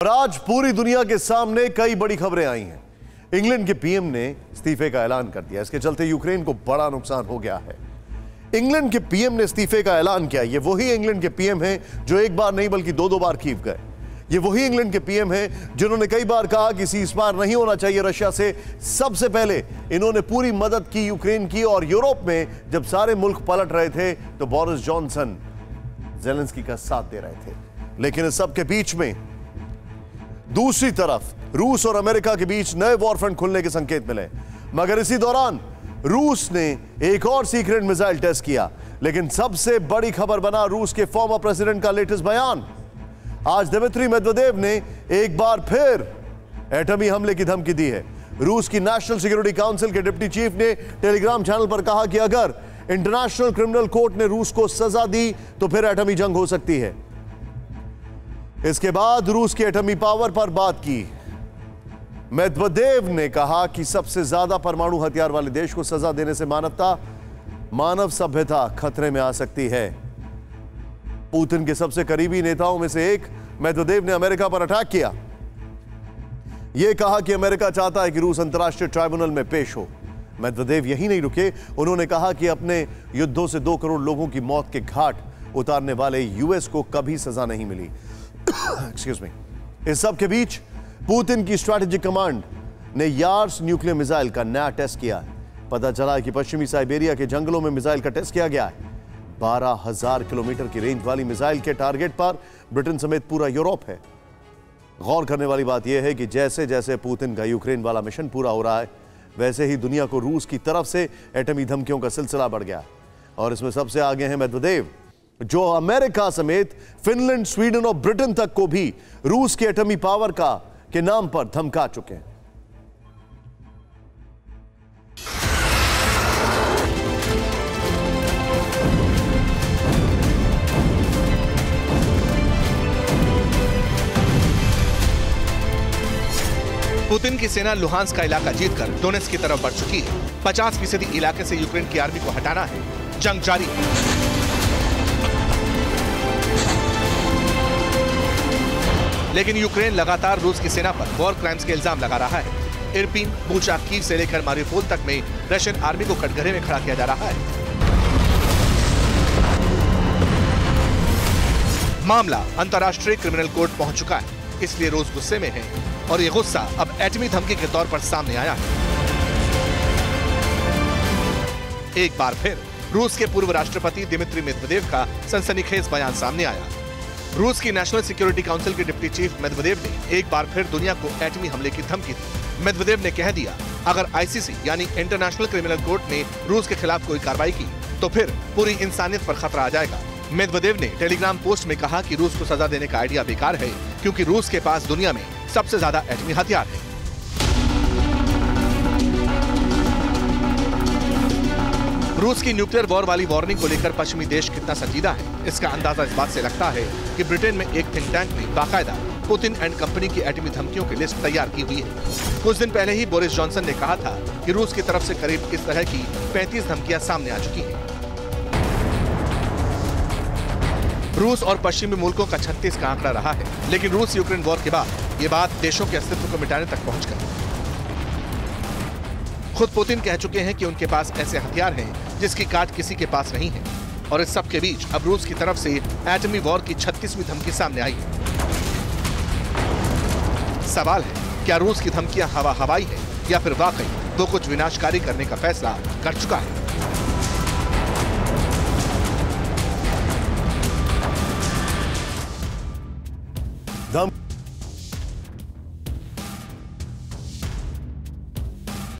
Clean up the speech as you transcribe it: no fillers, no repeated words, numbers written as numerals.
और आज पूरी दुनिया के सामने कई बड़ी खबरें आई हैं। इंग्लैंड के पीएम ने इस्तीफे का ऐलान कर दिया। इसके चलते यूक्रेन को बड़ा नुकसान हो गया है। इंग्लैंड के पीएम ने इस्तीफे का ऐलान किया। ये वही इंग्लैंड के पीएम हैं जो एक बार नहीं बल्कि दो बार कीव गए। ये वही इंग्लैंड के पीएम हैं जिन्होंने कई बार कहा कि सीज़फायर नहीं होना चाहिए रशिया से। सबसे पहले इन्होंने पूरी मदद की यूक्रेन की, और यूरोप में जब सारे मुल्क पलट रहे थे तो बोरिस जॉनसन ज़ेलेंस्की का साथ दे रहे थे। लेकिन इस सब के बीच में दूसरी तरफ रूस और अमेरिका के बीच नए वॉरफ्रंट खुलने के संकेत मिले। मगर इसी दौरान रूस ने एक और सीक्रेट मिसाइल टेस्ट किया। लेकिन सबसे बड़ी खबर बना रूस के फॉर्मर प्रेसिडेंट का लेटेस्ट बयान। आज दिमित्री मेदवेदेव ने एक बार फिर एटमी हमले की धमकी दी है। रूस की नेशनल सिक्योरिटी काउंसिल के डिप्टी चीफ ने टेलीग्राम चैनल पर कहा कि अगर इंटरनेशनल क्रिमिनल कोर्ट ने रूस को सजा दी तो फिर एटमी जंग हो सकती है। इसके बाद रूस की एटमी पावर पर बात की। मेदवेदेव ने कहा कि सबसे ज्यादा परमाणु हथियार वाले देश को सजा देने से मानव सभ्यता खतरे में आ सकती है। पुतिन के सबसे करीबी नेताओं में से एक मेदवेदेव ने अमेरिका पर अटैक किया। यह कहा कि अमेरिका चाहता है कि रूस अंतर्राष्ट्रीय ट्राइब्यूनल में पेश हो। मेदवेदेव यही नहीं रुके, उन्होंने कहा कि अपने युद्धों से 2 करोड़ लोगों की मौत के घाट उतारने वाले यूएस को कभी सजा नहीं मिली। Excuse me. इस सब के बीच पुतिन की स्ट्रैटेजिक कमांड ने यार्स न्यूक्लियर मिसाइल का नया टेस्ट किया है। पता चला है कि पश्चिमी साइबेरिया के जंगलों में मिसाइल का टेस्ट किया गया है। 12,000 किलोमीटर की रेंज वाली मिसाइल के टारगेट पर ब्रिटेन समेत पूरा यूरोप है। गौर करने वाली बात यह है कि जैसे जैसे पुतिन का यूक्रेन वाला मिशन पूरा हो रहा है, वैसे ही दुनिया को रूस की तरफ से एटमी धमकियों का सिलसिला बढ़ गया है। और इसमें सबसे आगे हैं मेदवेदेव, जो अमेरिका समेत फिनलैंड, स्वीडन और ब्रिटेन तक को भी रूस के एटमी पावर के नाम पर धमका चुके हैं। पुतिन की सेना लुहांस्क का इलाका जीतकर डोनेट्स्क की तरफ बढ़ चुकी है। 50% इलाके से यूक्रेन की आर्मी को हटाना है। जंग जारी है। लेकिन यूक्रेन लगातार रूस की सेना पर वॉर क्राइम्स के इल्जाम लगा रहा है। इरपिन, बूचा, कीव से लेकर मारिउपोल तक में रशियन आर्मी को कटघरे में खड़ा किया जा रहा है। मामला अंतर्राष्ट्रीय क्रिमिनल कोर्ट पहुंच चुका है, इसलिए रूस गुस्से में है और ये गुस्सा अब एटमी धमकी के तौर पर सामने आया है। एक बार फिर रूस के पूर्व राष्ट्रपति दिमित्री मेदवेदेव का सनसनीखेज बयान सामने आया। रूस की नेशनल सिक्योरिटी काउंसिल के डिप्टी चीफ मेदवेदेव ने एक बार फिर दुनिया को एटमी हमले की धमकी दी। मेदवेदेव ने कह दिया, अगर आईसीसी यानी इंटरनेशनल क्रिमिनल कोर्ट ने रूस के खिलाफ कोई कार्रवाई की तो फिर पूरी इंसानियत पर खतरा आ जाएगा। मेदवेदेव ने टेलीग्राम पोस्ट में कहा कि रूस को सजा देने का आइडिया बेकार है, क्योंकि रूस के पास दुनिया में सबसे ज्यादा एटमी हथियार है। रूस की न्यूक्लियर वॉर वाली वार्निंग को लेकर पश्चिमी देश कितना संजीदा है, इसका अंदाजा इस बात से लगता है कि ब्रिटेन में एक थिंक टैंक ने बाकायदा पुतिन एंड कंपनी की एटमी धमकियों की लिस्ट तैयार की हुई है। कुछ दिन पहले ही बोरिस जॉनसन ने कहा था कि रूस की तरफ से करीब इस तरह की 35 धमकियां सामने आ चुकी हैं। रूस और पश्चिमी मुल्कों का 36 का आंकड़ा रहा है, लेकिन रूस यूक्रेन वॉर के बाद ये बात देशों के अस्तित्व को मिटाने तक पहुंच गई। खुद पुतिन कह चुके हैं कि उनके पास ऐसे हथियार हैं जिसकी काट किसी के पास नहीं है। और इस सब के बीच अब रूस की तरफ से एटमी वॉर की 36वीं धमकी सामने आई है। सवाल है, क्या रूस की धमकियां हवाई है या फिर वाकई वो कुछ विनाशकारी करने का फैसला कर चुका है? धम